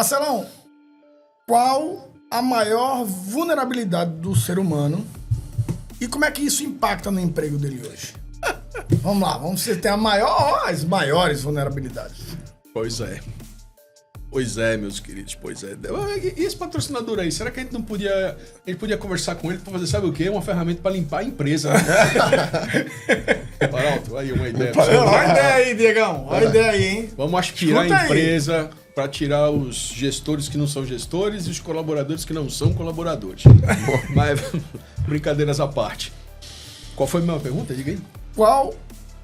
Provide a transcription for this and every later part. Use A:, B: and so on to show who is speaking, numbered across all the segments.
A: Marcelão, qual a maior vulnerabilidade do ser humano e como é que isso impacta no emprego dele hoje? Vamos lá, vamos ver se tem as maiores vulnerabilidades.
B: Pois é, meus queridos, pois é. E esse patrocinador aí, será que a gente não podia... A gente podia conversar com ele pra fazer, sabe o quê? Uma ferramenta pra limpar a empresa, né? Paralto, aí uma ideia.
A: Olha a ideia aí, Diegão. Olha a ideia aí, hein?
B: Vamos aspirar
A: Escuta
B: a empresa pra tirar os gestores que não são gestores e os colaboradores que não são colaboradores. Mas, brincadeiras à parte. Qual foi a minha pergunta? Diga aí.
A: Qual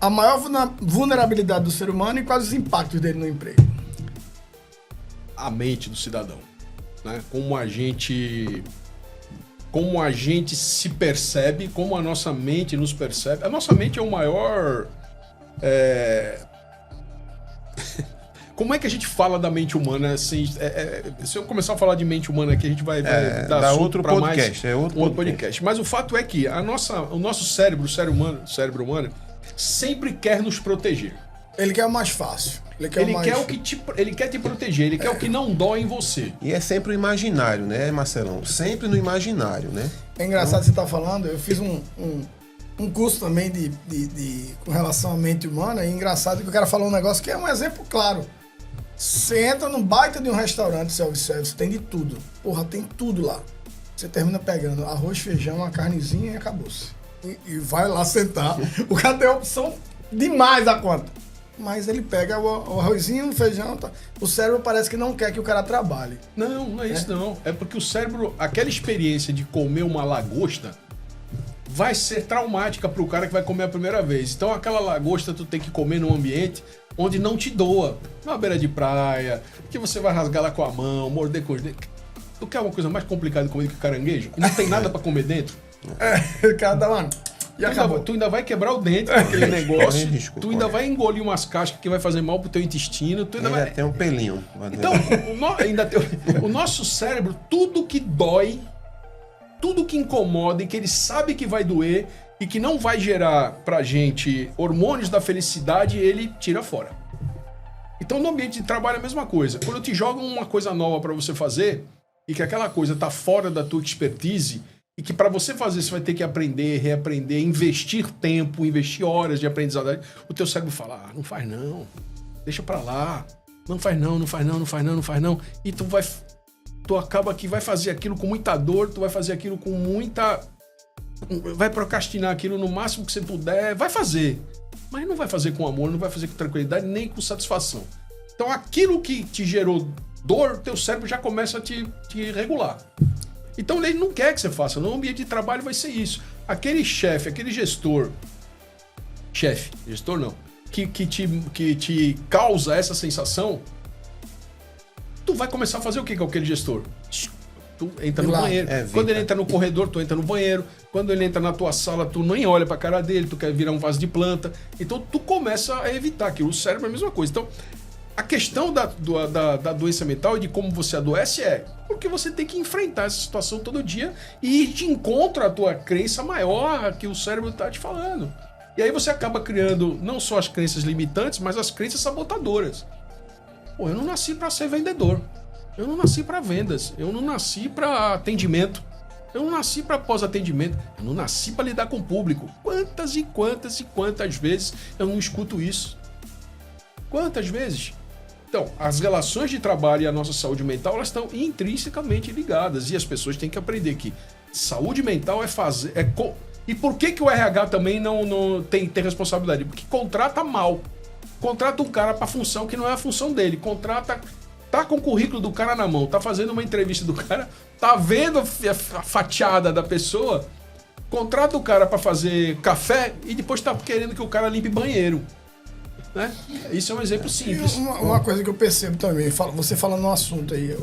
A: a maior vulnerabilidade do ser humano e quais os impactos dele no emprego?
B: A mente do cidadão, né? Como a gente se percebe, como a nossa mente nos percebe. A nossa mente é o maior... Como é que a gente fala da mente humana? Assim, se eu começar a falar de mente humana aqui, a gente vai dar
C: outro
B: para
C: podcast.
B: mais outro podcast. Mas o fato é que o nosso cérebro, o cérebro humano, sempre quer nos proteger.
A: Ele quer o mais fácil. Ele
B: quer te proteger, ele quer o que não dói em você.
C: E é sempre o imaginário, né, Marcelão? Sempre no imaginário, né?
A: É engraçado você estar falando, eu fiz um curso também com relação à mente humana, e é engraçado que o cara falou um negócio que é um exemplo claro. Você entra num baita de um restaurante self-service, tem de tudo. Porra, tem tudo lá. Você termina pegando arroz, feijão, uma carnezinha e acabou-se. E vai lá sentar. O cara tem opção demais da conta. Mas ele pega o arrozinho, o feijão, tá. O cérebro parece que não quer que o cara trabalhe.
B: Não é isso não. É porque o cérebro, aquela experiência de comer uma lagosta vai ser traumática pro cara que vai comer a primeira vez. Então aquela lagosta tu tem que comer num ambiente onde não te doa. Na beira de praia, que você vai rasgar lá com a mão, morder com os dentes. Tu quer uma coisa mais complicada de comer que caranguejo? E não tem nada pra comer dentro?
A: O cara dá uma... E acabou.
B: Tu ainda vai quebrar o dente com aquele negócio. Tu ainda vai engolir umas cascas que vai fazer mal pro teu intestino. Tu ainda vai...
C: tem um pelinho.
B: Então, o nosso cérebro, tudo que dói, tudo que incomoda e que ele sabe que vai doer e que não vai gerar pra gente hormônios da felicidade, ele tira fora. Então, no ambiente de trabalho é a mesma coisa. Quando eu te jogo uma coisa nova pra você fazer e que aquela coisa tá fora da tua expertise, e que para você fazer, você vai ter que aprender, reaprender, investir tempo, investir horas de aprendizado. O teu cérebro fala, não faz não, deixa para lá, não faz não. E tu acaba que vai fazer aquilo com muita dor, tu vai fazer aquilo com muita... Vai procrastinar aquilo no máximo que você puder, vai fazer. Mas não vai fazer com amor, não vai fazer com tranquilidade, nem com satisfação. Então aquilo que te gerou dor, teu cérebro já começa a te regular. Então ele não quer que você faça. No ambiente de trabalho vai ser isso. Aquele chefe, aquele gestor não, que te causa essa sensação, tu vai começar a fazer o que com aquele gestor? Tu entra no banheiro. Quando ele entra no corredor, tu entra no banheiro. Quando ele entra na tua sala, tu nem olha pra cara dele, tu quer virar um vaso de planta. Então tu começa a evitar aquilo. O cérebro é a mesma coisa. Então a questão da doença mental e de como você adoece é porque você tem que enfrentar essa situação todo dia e ir de encontro à tua crença maior que o cérebro está te falando. E aí você acaba criando não só as crenças limitantes, mas as crenças sabotadoras. Pô, eu não nasci para ser vendedor. Eu não nasci para vendas. Eu não nasci para atendimento. Eu não nasci para pós-atendimento. Eu não nasci para lidar com o público. Quantas e quantas vezes eu não escuto isso? Quantas vezes? Então, as relações de trabalho e a nossa saúde mental, elas estão intrinsecamente ligadas. E as pessoas têm que aprender que saúde mental é fazer... E por que o RH também não tem responsabilidade? Porque contrata mal. Contrata um cara para função que não é a função dele. Contrata... Tá com o currículo do cara na mão, tá fazendo uma entrevista do cara, tá vendo a fatiada da pessoa, contrata o cara para fazer café e depois tá querendo que o cara limpe banheiro. Né? Isso é um exemplo simples.
A: Uma coisa que eu percebo também, você falando no assunto aí,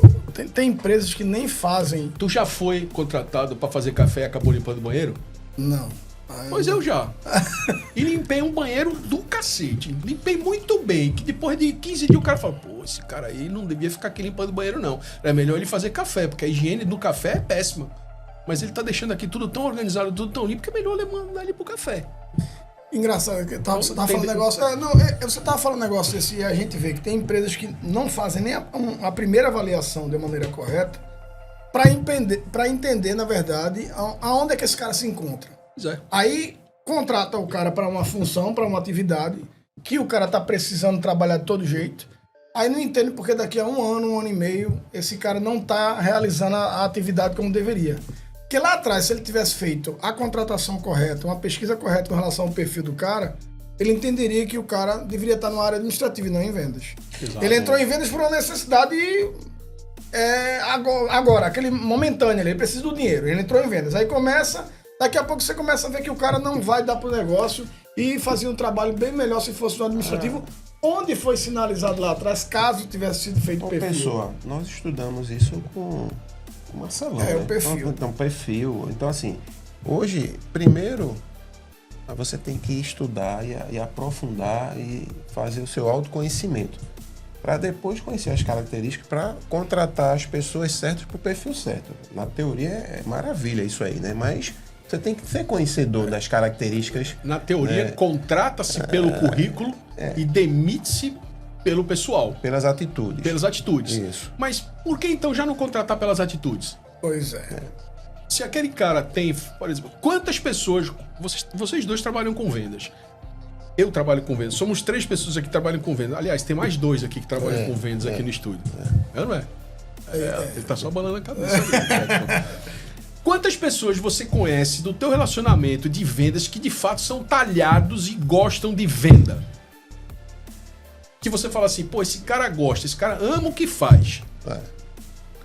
A: tem empresas que nem fazem...
B: Tu já foi contratado para fazer café e acabou limpando o banheiro?
A: Não.
B: Pois eu já. E limpei um banheiro do cacete. Limpei muito bem, que depois de 15 dias o cara fala, pô, esse cara aí não devia ficar aqui limpando o banheiro não. É melhor ele fazer café, porque a higiene do café é péssima. Mas ele tá deixando aqui tudo tão organizado, tudo tão limpo, que é melhor ele mandar ele pro café.
A: Engraçado, que você tava falando negócio. Você tava falando negócio desse, e a gente vê que tem empresas que não fazem nem a primeira avaliação de maneira correta para entender, na verdade, aonde é que esse cara se encontra. Aí contrata o cara para uma função, para uma atividade que o cara tá precisando trabalhar de todo jeito. Aí não entende porque daqui a um ano e meio, esse cara não tá realizando a atividade como deveria. Porque lá atrás, se ele tivesse feito a contratação correta, uma pesquisa correta com relação ao perfil do cara, ele entenderia que o cara deveria estar numa área administrativa e não em vendas. Exato. Ele entrou em vendas por uma necessidade agora, aquele momentâneo ali, ele precisa do dinheiro, ele entrou em vendas. Aí daqui a pouco você começa a ver que o cara não vai dar pro negócio e fazer um trabalho bem melhor se fosse no administrativo, onde foi sinalizado lá atrás, caso tivesse sido feito o perfil.
C: Pessoa, nós estudamos isso com Marcelão,
A: o perfil.
C: Então, perfil. Então, assim, hoje, primeiro, você tem que estudar e aprofundar e fazer o seu autoconhecimento. Para depois conhecer as características, para contratar as pessoas certas para o perfil certo. Na teoria é maravilha isso aí, né? Mas você tem que ser conhecedor das características.
B: Na teoria, contrata-se pelo currículo e demite-se pelo pessoal.
C: Pelas atitudes.
B: Pelas atitudes.
C: Isso.
B: Mas por que então já não contratar pelas atitudes?
A: Pois é.
B: Se aquele cara tem, por exemplo, quantas pessoas... Vocês dois trabalham com vendas. Eu trabalho com vendas. Somos 3 pessoas aqui que trabalham com vendas. Aliás, tem mais 2 aqui que trabalham com vendas aqui no estúdio. Não é? Ele tá só balando a cabeça. Quantas pessoas você conhece do teu relacionamento de vendas que de fato são talhados e gostam de venda? Que você fala assim, pô, esse cara gosta, esse cara ama o que faz.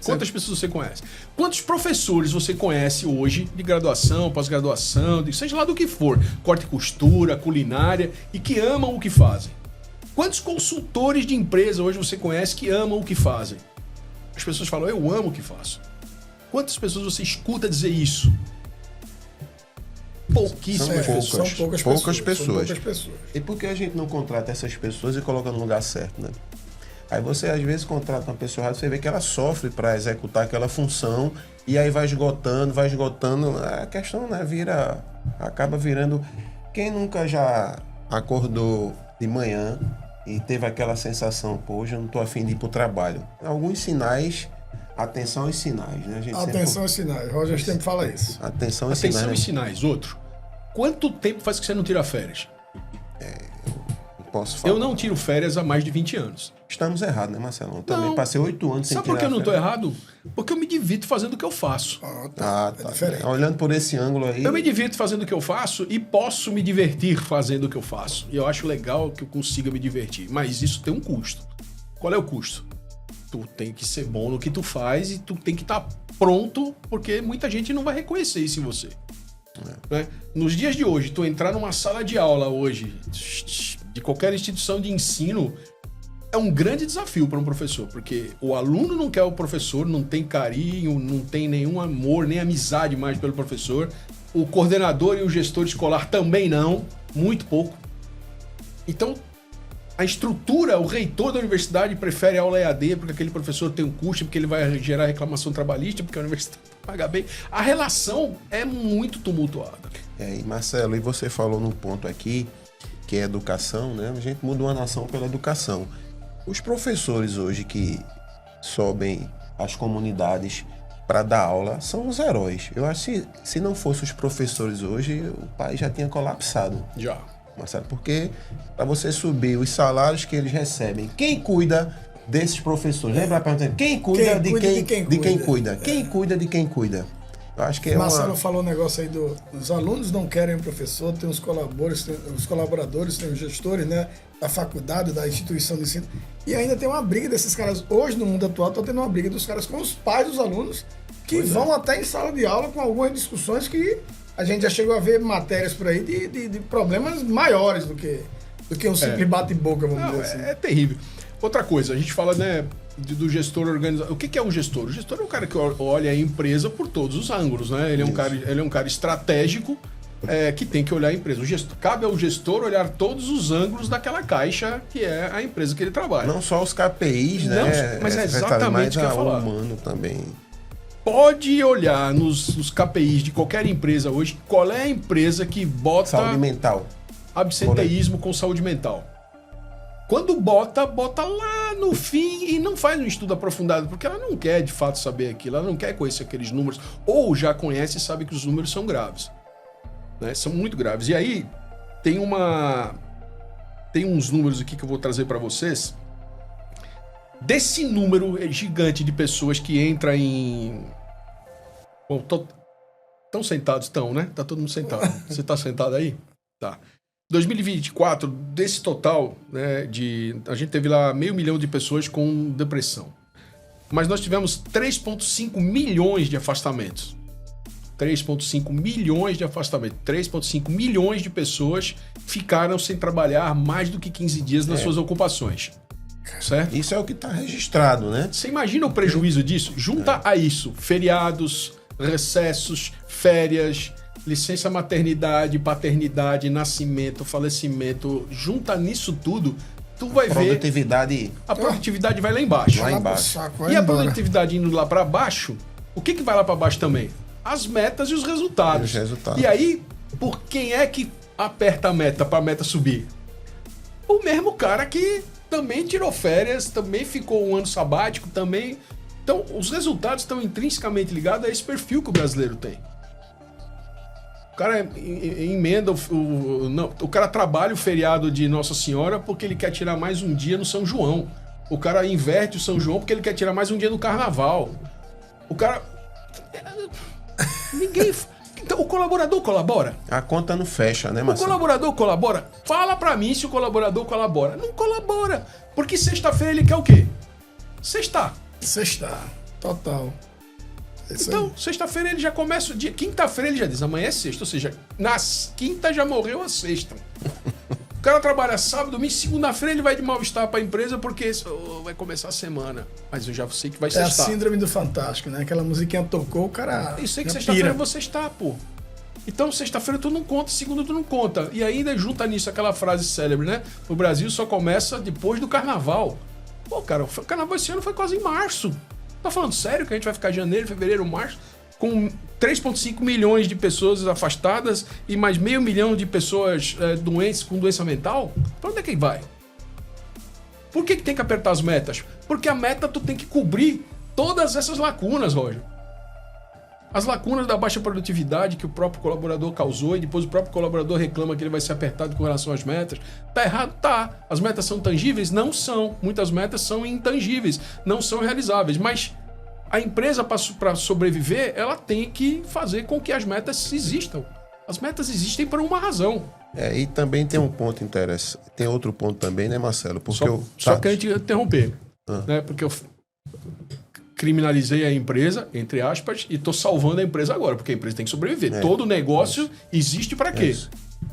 B: Quantas pessoas você conhece? Quantos professores você conhece hoje de graduação, pós-graduação, seja lá do que for, corte e costura, culinária, e que amam o que fazem? Quantos consultores de empresa hoje você conhece que amam o que fazem? As pessoas falam, eu amo o que faço. Quantas pessoas você escuta dizer isso? Pouquíssimas pessoas.
A: São poucas pessoas.
C: E por que a gente não contrata essas pessoas e coloca no lugar certo, né? Aí você, às vezes, contrata uma pessoa errada, você vê que ela sofre para executar aquela função e aí vai esgotando. A questão, né, acaba virando... Quem nunca já acordou de manhã e teve aquela sensação, pô, hoje eu não tô afim de ir pro trabalho? Alguns sinais... Atenção aos sinais, né?
A: Atenção aos sinais. Roger sempre fala isso.
C: Atenção aos sinais.
B: Outro. Quanto tempo faz que você não tira férias?
C: Posso falar.
B: Eu não tiro férias há mais de 20 anos.
C: Estamos errados, né, Marcelo? Eu também passei 8 anos sem tirar.
B: Sabe por que eu não estou errado? Porque eu me divirto fazendo o que eu faço.
C: Tá. Olhando por esse ângulo aí...
B: Eu me divirto fazendo o que eu faço e posso me divertir fazendo o que eu faço. E eu acho legal que eu consiga me divertir. Mas isso tem um custo. Qual é o custo? Tu tem que ser bom no que tu faz e tu tem que estar pronto, porque muita gente não vai reconhecer isso em você. Né? Nos dias de hoje, tu entrar numa sala de aula hoje, de qualquer instituição de ensino, é um grande desafio para um professor, porque o aluno não quer o professor, não tem carinho, não tem nenhum amor, nem amizade mais pelo professor. O coordenador e o gestor escolar também não, muito pouco. Então, a estrutura, o reitor da universidade prefere a aula EAD porque aquele professor tem um custo, porque ele vai gerar reclamação trabalhista, porque a universidade paga bem. A relação é muito tumultuada.
C: E Marcelo, e você falou num ponto aqui, que é educação, né? A gente muda uma nação pela educação. Os professores hoje que sobem as comunidades para dar aula são os heróis. Eu acho que se não fossem os professores hoje, o país já tinha colapsado.
B: Já.
C: Marcelo, porque para você subir os salários que eles recebem, quem cuida desses professores? Lembra a pergunta? Quem cuida de quem cuida? Quem cuida de quem cuida? Eu acho que
A: Marcelo falou um negócio aí dos alunos não querem o professor, tem os colaboradores, tem os gestores, né, da faculdade, da instituição de ensino. E ainda tem uma briga desses caras. Hoje, no mundo atual, está tendo uma briga dos caras com os pais dos alunos que vão até em sala de aula com algumas discussões que a gente já chegou a ver matérias por aí de problemas maiores do que um simples bate-boca, vamos dizer assim.
B: É terrível. Outra coisa, a gente fala, né, do gestor organizado. O que é um gestor? O gestor é um cara que olha a empresa por todos os ângulos, né? Ele é um cara estratégico que tem que olhar a empresa. Cabe ao gestor olhar todos os ângulos daquela caixa que é a empresa que ele trabalha.
C: Não só os KPIs,
B: não,
C: né?
B: Mas é exatamente o que eu ia falar.
C: O humano também.
B: Pode olhar nos KPIs de qualquer empresa hoje, qual é a empresa que bota...
C: Saúde mental.
B: absenteísmo com saúde mental. Quando bota lá no fim e não faz um estudo aprofundado, porque ela não quer de fato saber aquilo, ela não quer conhecer aqueles números, ou já conhece e sabe que os números são graves, né? São muito graves. E aí tem uns números aqui que eu vou trazer para vocês. Desse número gigante de pessoas que entra em... Bom, estão sentados, estão, né? Tá todo mundo sentado. Você tá sentado aí? Tá. 2024, desse total, né, a gente teve lá 500 mil de pessoas com depressão. Mas nós tivemos 3,5 milhões de afastamentos. 3,5 milhões de afastamentos. 3,5 milhões de pessoas ficaram sem trabalhar mais do que 15 dias nas suas ocupações. Certo?
C: Isso é o que está registrado, né?
B: Você imagina o prejuízo disso? Junta a isso feriados, recessos, férias, licença maternidade, paternidade, nascimento, falecimento. Junta nisso tudo, tu vai ver... A produtividade vai lá embaixo.
C: Lá embaixo.
B: E a produtividade indo lá para baixo, o que vai lá para baixo também? As metas e os resultados. E aí, por quem é que aperta a meta para a meta subir? O mesmo cara que também tirou férias, também ficou um ano sabático, também... Então, os resultados estão intrinsecamente ligados a esse perfil que o brasileiro tem. O cara emenda, o cara trabalha o feriado de Nossa Senhora porque ele quer tirar mais um dia no São João. O cara inverte o São João porque ele quer tirar mais um dia no Carnaval. O cara... Ninguém... Então, o colaborador colabora?
C: A conta não fecha, né, Marcelo?
B: O colaborador colabora? Fala pra mim se o colaborador colabora. Não colabora. Porque sexta-feira ele quer o quê? Sextar.
A: Total.
B: Então, sexta-feira ele já começa o dia. Quinta-feira ele já diz, amanhã é sexta. Ou seja, nas quinta já morreu a sexta. O cara trabalha sábado, domingo, segunda-feira ele vai de mal-estar pra empresa porque vai começar a semana. Mas eu já sei que vai sextar.
A: É a síndrome do Fantástico, né? Aquela musiquinha tocou, o cara...
B: Eu sei que sexta-feira você está, pô. Então, sexta-feira tu não conta, segunda tu não conta. E ainda junta nisso aquela frase célebre, né? O Brasil só começa depois do carnaval. Pô, cara, o carnaval esse ano foi quase em março. Tá falando sério que a gente vai ficar janeiro, fevereiro, março, com 3,5 milhões de pessoas afastadas e mais 500 mil de pessoas doentes com doença mental? Pra onde é que vai? Por que tem que apertar as metas? Porque a meta tu tem que cobrir todas essas lacunas, Roger. As lacunas da baixa produtividade que o próprio colaborador causou e depois o próprio colaborador reclama que ele vai ser apertado com relação às metas. Tá errado? Tá. As metas são tangíveis? Não são. Muitas metas são intangíveis, não são realizáveis. Mas a empresa, para sobreviver, ela tem que fazer com que as metas existam. As metas existem por uma razão.
C: E também tem um ponto interessante. Tem outro ponto também, né, Marcelo? Porque
B: só que a gente interromper. Né? Porque eu criminalizei a empresa, entre aspas, e estou salvando a empresa agora, porque a empresa tem que sobreviver. Todo negócio existe para quê?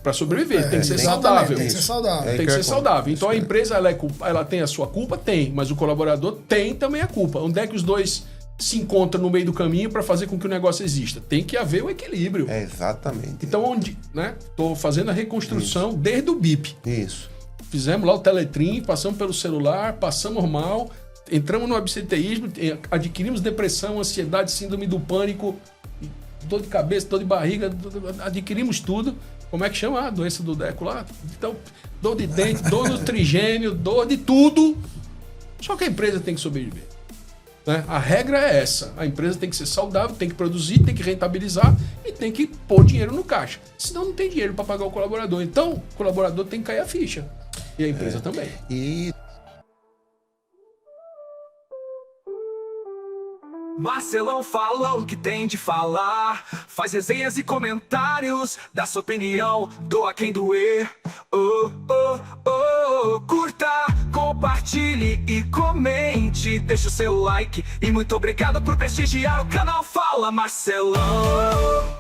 B: Para sobreviver. Tem que ser saudável.
A: Tem que ser saudável.
B: Tem que ser saudável. Então a empresa ela tem a sua culpa? Tem. Mas o colaborador tem também a culpa. Onde é que os dois se encontram no meio do caminho para fazer com que o negócio exista? Tem que haver o equilíbrio.
C: Exatamente.
B: Então, estou fazendo a reconstrução desde o BIP.
C: Isso.
B: Fizemos lá o Teletrim, passamos pelo celular, passamos mal, entramos no absenteísmo, adquirimos depressão, ansiedade, síndrome do pânico, dor de cabeça, dor de barriga, adquirimos tudo. Como é que chama a doença do Deco lá? Então, dor de dente, dor no trigêmeo, dor de tudo. Só que a empresa tem que sobreviver. Né? A regra é essa. A empresa tem que ser saudável, tem que produzir, tem que rentabilizar e tem que pôr dinheiro no caixa. Senão não tem dinheiro para pagar o colaborador. Então, o colaborador tem que cair a ficha. E a empresa também.
D: Marcelão fala o que tem de falar, faz resenhas e comentários, dá sua opinião, doa quem doer. Curta, compartilhe e comente, deixa o seu like. E muito obrigado por prestigiar o canal Fala Marcelão.